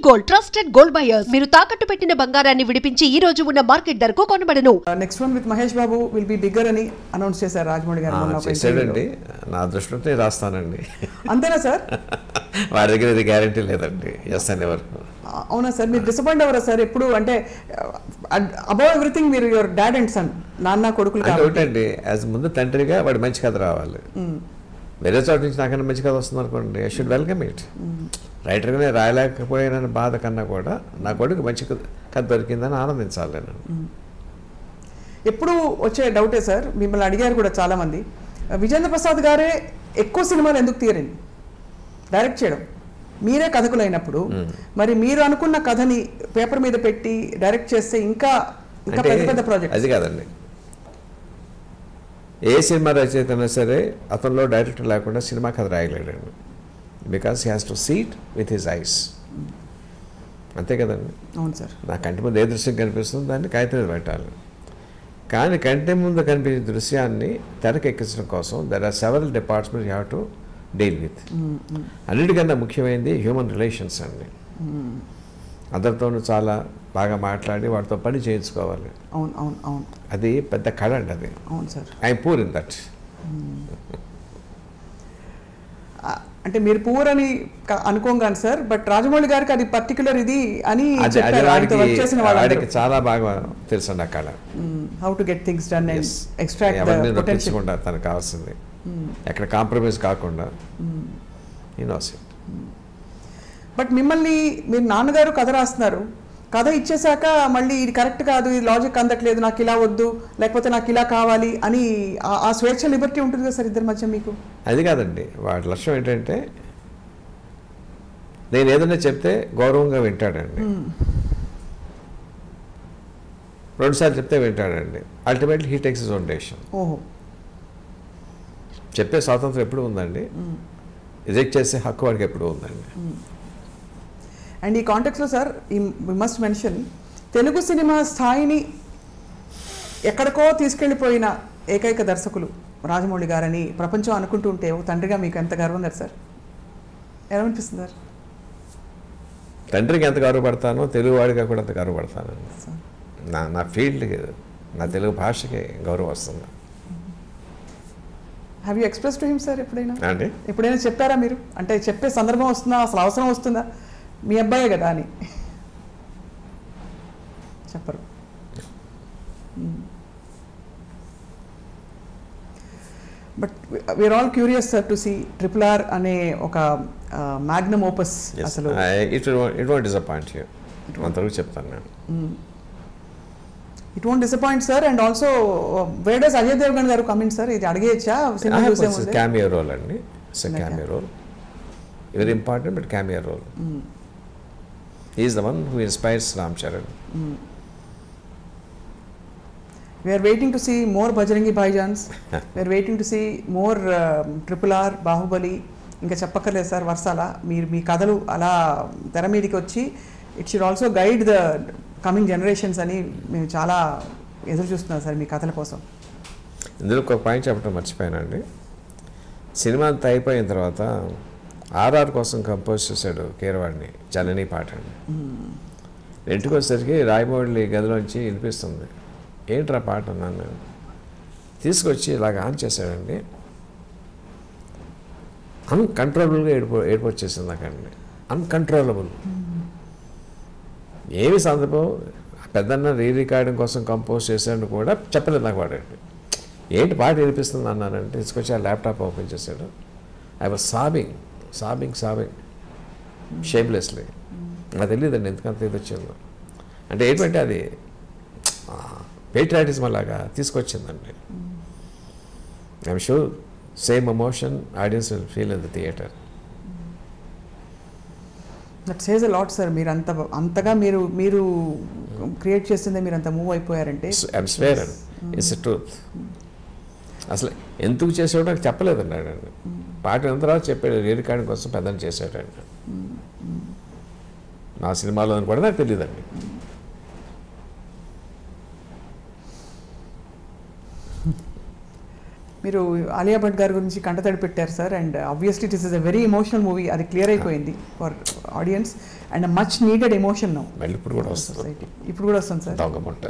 Gold trusted gold buyers మీరు తాకట్టు పెట్టిన బంగారాన్ని విడిపించి ఈ రోజు ఉన్న మార్కెట్ ధరకు కొనబడను. Next one with Mahesh Babu will be bigger అని అనౌన్స్ చేశారు రాజమౌళి గారు. చేశాడండి, నా దృష్టిలో రాస్తానండి. అంతేనా సార్? వాడి దగ్గర ఇది గ్యారంటీ లేదండి. ఎస్ అనే వరకు. అవునా సార్? మీరు డిసప్పాయింట్ అవ్వరా సార్ ఎప్పుడు? అంటే అబౌవ్ ఎవ్రీథింగ్ మీరు యువర్ డాడ్ అండ్ సన్, నాన్న కొడుకులు ఒకటండి. యాజ్ ముందు తండ్రిగా వాడి మంచి కథ రావాలి. వేరే చోట నుంచి నాకన్నా మంచి కథ వస్తుంది అనుకోండి, ఐ షుడ్ వెల్కమ్ ఇట్. రైటర్గానే రాయలేకపోయిన బాధ కన్నా కూడా నా కొడుకు మంచి కథ దొరికిందని ఆనందించాలి నేను. ఎప్పుడు వచ్చే డౌటే సార్, మిమ్మల్ని అడిగారు కూడా చాలామంది, విజేంద్ర ప్రసాద్ గారే ఎక్కువ సినిమాలు ఎందుకు తీయరండి డైరెక్ట్ చేయడం? మీరే కథకులైనప్పుడు మరి మీరు అనుకున్న కథని పేపర్ మీద పెట్టి డైరెక్ట్ చేస్తే ఇంకా పెద్ద పెద్ద ప్రాజెక్ట్. అది కాదండి, ఏ సినిమా రచయిత అయినా సరే అతనిలో డైరెక్టర్ లేకుండా సినిమా కథ రాయలేడండి. Because he has to see it with his eyes. అంతే కదండి. అవును సార్. నా కంటి ముందు ఏ దృశ్యం కనిపిస్తుందో దాన్ని కాగితం మీద పెట్టాలి. కానీ కంటి ముందు కనిపించే దృశ్యాన్ని తెరకెక్కించడం కోసం there are several departments you have to deal with. అన్నిటికన్నా ముఖ్యమైనది హ్యూమన్ రిలేషన్స్ అండి. అందరితోనూ చాలా బాగా మాట్లాడి వాటితో పని చేయించుకోవాలి. అవును అవును అవును. అది పెద్ద కళ అండి అది. అవును sir. I'm poor in that. అంటే మీరు పూర్ అని అనుకోగాను సార్, బట్ రాజమౌళి గారికి అది పర్టికులర్ ఇది అని వాడికి చాలా బాగా తెలుసు అండి ఆ కళ. How to get things done and extract the potential. తనకు కావాల్సింది ఎక్కడ కాంప్రమైజ్ కాకుండా ఈ నోస్ ఇట్. బట్ మిమ్మల్ని మీరు నాన్నగారు కథ రాస్తున్నారు, కథ ఇచ్చేసాక మళ్ళీ ఇది కరెక్ట్ కాదు, ఇది లాజిక్ అందట్లేదు, నాకు ఇలా వద్దు, లేకపోతే నాకు ఇలా కావాలి అని ఆ స్వేచ్ఛ లిబర్టీ ఉంటుంది కదా సార్ ఇద్దరి మధ్య మీకు? అది కాదండి, వాటి లక్ష్యం ఏంటంటే నేను ఏదైనా చెప్తే గౌరవంగా వింటాడండి. రెండుసార్లు చెప్తే వింటాడండి. Ultimately he takes his own decision. ఓహో. చెప్పే స్వాతంత్రం ఎప్పుడు ఉందండి, రిజెక్ట్ చేసే హక్కు వాడికి ఎప్పుడు ఉందండి. అండ్ ఈ కాంటెక్స్లో sir we must mention, Telugu cinema స్థాయిని ఎక్కడికో తీసుకెళ్ళిపోయిన ఏకైక దర్శకులు రాజమౌళి గారని ప్రపంచం అనుకుంటూ ఉంటే ఒక తండ్రిగా మీకు ఎంత గర్వం కదా సార్? ఎలా అనిపిస్తుంది సార్? తండ్రికి ఎంత గౌరవపడతానో తెలుగువాడిగా కూడా అంత గౌరవపడతాను. నా ఫీల్డ్కి, నా తెలుగు భాషకి గౌరవం వస్తుంది. Have you express to him sir ఎప్పుడైనా? అంటే ఎప్పుడైనా చెప్పారా మీరు? అంటే చెప్పే సందర్భం వస్తుందా, అసలు అవసరం వస్తుందా, మీ అబ్బాయే కదా అని? చెప్పరు. But we are all curious sir to see RRR అనే ఒక మ్యాగ్నమ్ ఓపస్. అసలు ఇట్ వోంట్ డిసప్పాయింట్ యూ, అంతవరకు చెప్తాను నేను. It won't disappoint sir. And also where does Ajay Devgan గారు కమింగ్ సార్? ఇది అడిగేయచ్చా? క్యామియో రోల్ అండి. It's cameo role, very important but cameo role. He is the one who inspires Ram Charan. We are waiting to see more Bajrangi Bhaijans. We are waiting to see more RRR, Bahubali. ఇంకా చెప్పక్కర్లేదు sir వర్షాల. మీరు మీ కథలు అలా తెర మీదకి వచ్చి it should also guide the coming generations అని మేము చాలా ఎదురు చూస్తున్నాం సార్ మీ కథల కోసం. ఇందులో ఒక పాయింట్ చెప్పడం మర్చిపోయానండి. సినిమా అంతా అయిపోయిన తర్వాత RR కోసం కంపోజ్ చేశాడు కీరవాడిని, జనని పాట అండి. ఇంటికి వచ్చేసరికి రాయమౌళి గదిలోంచి వినిపిస్తుంది. ఏంట్రా పాట అన్నాను నేను. తీసుకొచ్చి ఇలాగ ఆన్ చేశాడండి. అన్కంట్రోలబుల్గా ఏడుపు వచ్చేసింది నాకండి. అన్కంట్రోలబుల్. ఏమి సందర్భం, పెద్దన్న రికార్డింగ్ కోసం కంపోజ్ చేశాడు కూడా చెప్పలేదు నాకు వాడండి. ఏంటి పాట వినిపిస్తుంది అన్నానంటే తీసుకొచ్చి ఆ ల్యాప్టాప్ ఓపెన్ చేశాడు. I was sobbing shamelessly. నాకు తెలియదండి ఎందుకంత ఇది వచ్చిందో. అంటే ఏంటంటే అది పేట్రియాటిజం అలాగా తీసుకొచ్చిందండి. I'm sure same emotion audience will feel in the theatre. That says a lot sir. మీరు అంతగా మీరు క్రియేట్ చేసిందే మీరు అంత మూవ్ అయిపోయారంటే I'm swear and it's a truth. అసలు ఎందుకు చేసాడో నాకు చెప్పలేదండి ఆడండి. పాట అయిన తర్వాత చెప్పాడు రికార్డింగ్ కోసం పెద్దని చేశాడండి. నా సినిమాలో అని కూడా నాకు తెలియదండి. మీరు ఆలియా భట్ గారి గురించి కంటతడి పెట్టారు sir, and obviously it is a very emotional movie, అది క్లియర్ అయిపోయింది for audience. And much needed emotion now మళ్ళీ ఇప్పుడు కూడా వస్తుంది సొసైటీ. ఇప్పుడు కూడా వస్తుంది సార్. దొంగముంట.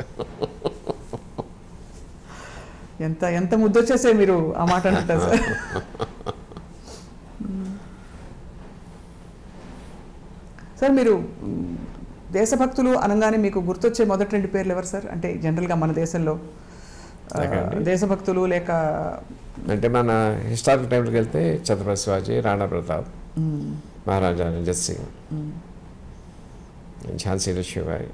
ఎంత ఎంత ముద్దొచ్చేసే మీరు ఆ మాట అంటారు సార్. సార్ మీరు దేశభక్తులు అనగానే మీకు గుర్తొచ్చే మొదటి 2 పేర్లు ఎవరు సార్? అంటే జనరల్గా మన దేశంలో దేశభక్తులు లేక అంటే మన హిస్టారికల్ టైంలోకి వెళ్తే ఛత్రపతి శివాజీ, రాణా ప్రతాప్, మహారాజా రంజిత్ సింగ్, ఝాన్సీ లక్ష్మీబాయి,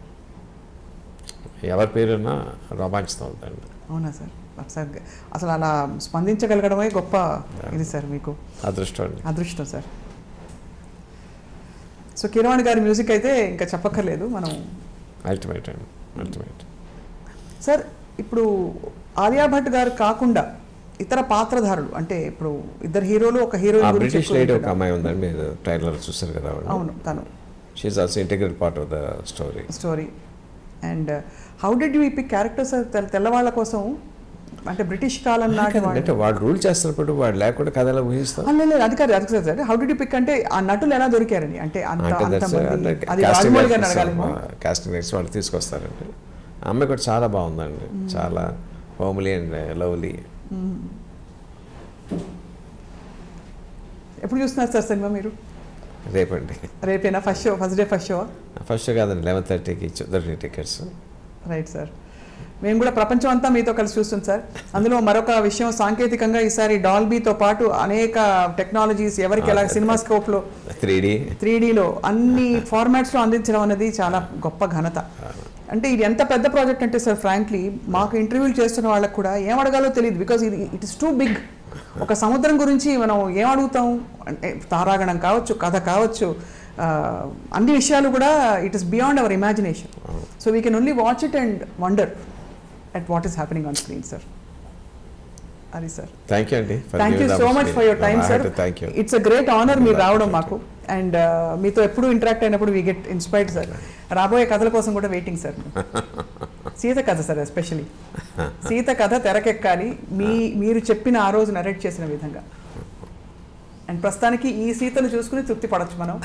ఎవరి పేరున్నా రోమాంచితం అవుతాయండి. అవునా సార్? అసలు అలా స్పందించగలగడమే గొప్ప ఇది సార్, మీకు అదృష్టం సార్. సో కీరవాణి గారి మ్యూజిక్ అయితే ఇంకా చెప్పక్కర్లేదు, మనం అల్టిమేట్ అండి, అల్టిమేట్. సార్ ఇప్పుడు ఆలియా భట్ గారు కాకుండా ఇతర పాత్రధారులు, అంటే ఇప్పుడు ఇద్దరు హీరోలు, ఒక హీరోయిన్ గురించి బ్రిటిష్ లేడీ ఒక అమ్మాయి ఉందండి, మీరు ట్రైలర్ చూసారు కదా? అవును, తను she is also integral part of the story. And how did you pick character sir తెల్లవాళ్ళ కోసం? అంటే బ్రిటిష్ కాలం నాటి అంటే వాళ్ళు రూల్ చేస్తున్నప్పుడు వాళ్ళు లేకుండా కథలా ఊహిస్తాం. లేదు అది కాదు sir. How did you pick అంటే ఆ నటులు ఎలా దొరికారని? అంటే అది రాజమౌళి గారిని అడగాలేమో. కాస్టింగ్ డైరెక్టర్స్ వాళ్ళు తీసుకొస్తారండి. ఆ అమ్మాయి కూడా చాలా బాగుందండి, చాలా హోమ్లీ అండ్ లవ్లీ. ఎప్పుడు చూస్తున్నారు సార్ సినిమా మీరు? రేపండి. రేపేనా ఫస్ట్ షో? ఫస్ట్ షో కాదండి, 11:30కి దొరికిన టికెట్స్. Right sir. మేము కూడా ప్రపంచం అంతా మీతో కలిసి చూస్తాం సార్. అందులో మరొక విషయం, సాంకేతికంగా ఈసారి డాల్బీతో పాటు అనేక టెక్నాలజీస్ ఎవరికి ఎలా సినిమా స్కోప్లో 3Dలో అన్ని ఫార్మాట్స్లో అందించడం అనేది చాలా గొప్ప ఘనత. అంటే ఇది ఎంత పెద్ద ప్రాజెక్ట్ అంటే సార్, ఫ్రాంక్లీ మాకు ఇంటర్వ్యూలు చేస్తున్న వాళ్ళకి కూడా ఏం అడగాలో తెలియదు. Because it is too big. ఒక సముద్రం గురించి మనం ఏం అడుగుతాం అంటే తారాగణం కావచ్చు, కథ కావచ్చు, అన్ని విషయాలు కూడా it is beyond our imagination. So we can only watch it and wonder at what is happening on screen, sir. Ari sir, thank you andi, thank you so much for your time, sir. Thank you. It's a great honor meer raavadam maaku, and meeto eppudu interact ayinappudu we get inspired, sir. Raboye kadhala kosam kuda waiting, sir. Seeta katha sir, especially Seeta katha terakekkali meer cheppina aa roju narrate chesina vidhanga. And ప్రస్తుతానికి ఈ సీతను చూసుకుని తృప్తి పడొచ్చు మనం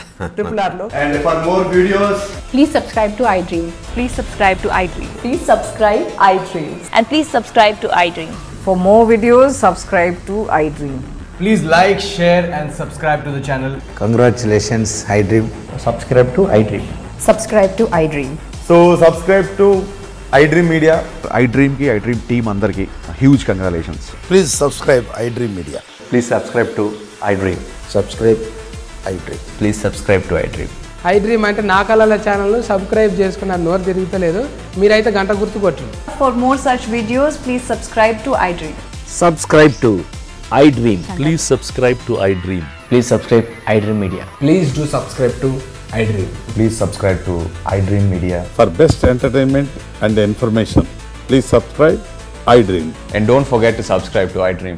RRR లో. And for more videos, please subscribe to iDream. Please subscribe to iDream. Please subscribe iDream. And please subscribe to iDream. For more videos, subscribe to iDream. please like, share and subscribe to the channel. Congratulations, iDream. Subscribe to iDream. Subscribe to iDream. So subscribe to iDream Media. iDream ki iDream team andarki huge congratulations. Please subscribe iDream Media. Please subscribe to iDream. Subscribe iDream. Please subscribe to iDream. iDream అంటే నా కళల channel subscribe చేసుకున్న నోరు తిరుగుతలేదు, మీరైతే గంట గుర్తు కొట్టండి. For more such videos, please subscribe to iDream. Subscribe to iDream. Please subscribe to iDream. Please subscribe iDream Media. Please do subscribe to iDream. Please subscribe to iDream Media. For best entertainment and information, please subscribe iDream. And don't forget to subscribe to iDream.